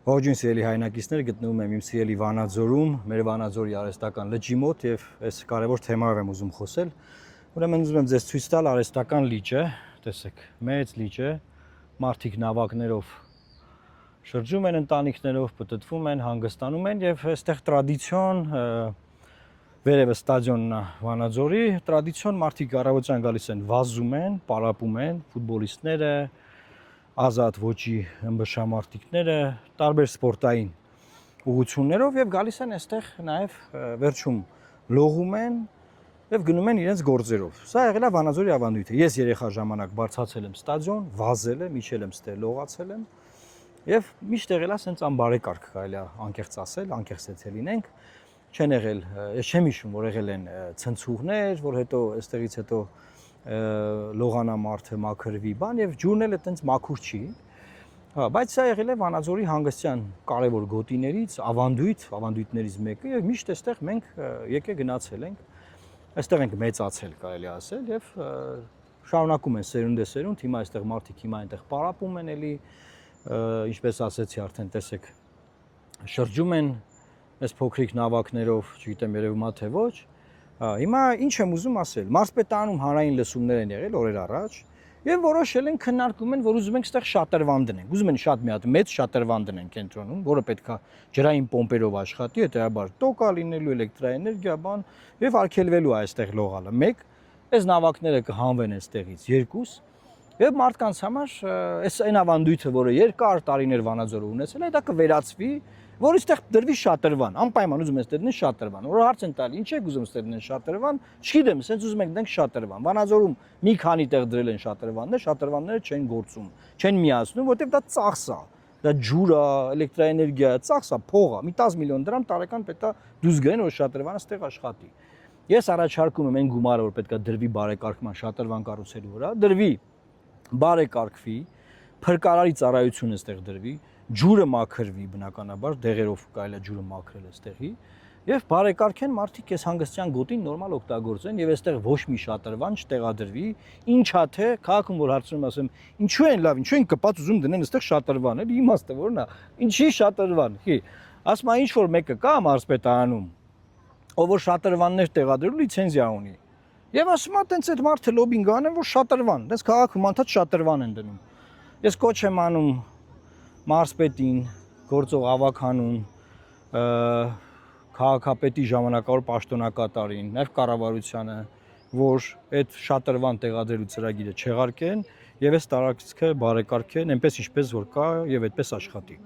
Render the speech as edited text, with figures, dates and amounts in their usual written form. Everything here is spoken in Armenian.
Ողջույն սիրելի հայրենակիցներ, գտնվում եմ իմ սիրելի Վանաձորում, մեր Վանաձորի արհեստական լճի մոտ եւ այս կարևոր թեմայով եմ ուզում խոսել։ Ուրեմն ուզում եմ ձեզ ցույց տալ արհեստական լիճը, տեսեք, մեծ լիճ է, մարդիկ նավակներով շրջում են ընտանիքներով, պտտվում են, հանգստանում են եւ այստեղ տրադիցիոն վերևը ստադիոնն է Վանաձորի, տրադիցիոն մարդիկ առավոտյան գալիս են, վազում են, պարապում են, ֆուտբոլիստները, ազատ ոճի ըմբշամարտիկները, տարբեր սպորտային ուղղություններով եւ գալիս են այստեղ նաեւ վերջում լողում են եւ գնում են իրենց գործերով։ Սա եղել է Վանաձորի ավանդույթը։ Ես երեխա ժամանակ բարձացել եմ ստադիոն, վազել եմ, իջել եմ ստե լողացել եմ եւ միշտ եղել է սենց անբարեկարգ, կարելի է անկեղծ ասել, անկեղծեթե լինենք, չեն եղել, ես չեմ հիշում, որ եղել են ցնցուղներ, որ հետո այստեղից հետո լողանամարդը մաքրվի բան եւ ջուրն էլ այտենց մաքուր չի։ Հա, բայց սա եղել է Վանաձորի հանգստյան կարևոր գոտիներից, ավանդույթներից մեկը եւ միշտ այստեղ մենք եկե գնացել ենք։ Այստեղ ենք մեծացել, կարելի ասել, եւ շարունակում են սերունդեսերունդ, հիմա այստեղ մարդիկ հիմա այնտեղ պարապում են էլի, ինչպես ասեցի արդեն, տեսեք, շրջում են այս փոքրիկ նավակներով, չգիտեմ երևում է թե ոչ։ Հիմա ինչ եմ ուզում ասել, Մարզպետարանում հանրային լսումներ են եղել օրեր առաջ եւ որոշել են քննարկում են, որ ուզում ենք այստեղ շատրվան դնենք։ Ուզում են շատ մի հատ մեծ շատրվան դնեն կենտրոնում, որը պետքա ջրային պոմպերով աշխատի, հետեւաբար տոկա լինելու, էլեկտրաէներգիա բան եւ արգելվելու է այստեղ լողալը։ 1, այս նավակները կհանվեն այստեղից 2 եւ մարդկանց համար այս այն ավանդույթը, որը երկար տարիներ Վանաձորը ունեցել է, դա կվերածվի, որ այստեղ դրվի շատրվան, անպայման ուզում ես դնել շատրվան։ Որ հարց են տալի, ինչ եք ուզում դնել շատրվան, չգիտեմ, սենց ուզում եք դնենք շատրվան։ Վանաձորում մի քանի տեղ դրել են շատրվաններ, շատրվանները չեն գործում, չեն միացնում, որտեղ դա ծախս է, դա ջուր է, էլեկտրաէներգիա է, ծախս է, փող է, մի 10 միլիոն դրամ տարեկան պետք է դուրս գային, որ շատրվանը այստեղ աշխատի։ Ես առաջարկում եմ այն գումարը, որ պետք է դրվի բարեկարգման շատրվան կառուցելու վրա, դրվի, բարեկարգվի, փրկարարի ծառայությունը այստեղ դրվի, ջուրը մաքրվի բնականաբար, դեղերով կարելի է ջուրը մաքրել այստեղի եւ բարեկարգեն մարդիկ այս հանգստյան գոտին նորմալ օգտագործեն եւ այստեղ ոչ մի շատրվան չտեղադրվի, ինչա թե քաղաքում որ հարցնում ասեմ, ինչու են լավ, ինչու են կպած ուզում դնեն այստեղ շատրվան, էլի իմաստը որն է, ինչի շատրվան, հի, ասում է ինչ որ մեկը կա Մարզպետարանում, ով որ շատրվաններ տեղադրելու լիցենզիա ունի։ Եվ ասում է, տենց այդ մարդը լոբինգ անեն, որ շատրվան, դες քաղաքում անդադ շատրվան են դնում։ Ես կոչ եմ անում Մարզպետին, գործող ավականուն, քաղաքապետի ժամանակավոր պաշտոնակատարին, նաև կառավարությանը, որ այդ շատրվան տեղադրելու ծրագիրը չեղարկեն եւ այս տարածքը բարեկարգեն, այնպես ինչպես որ կա եւ այդպես աշխատի։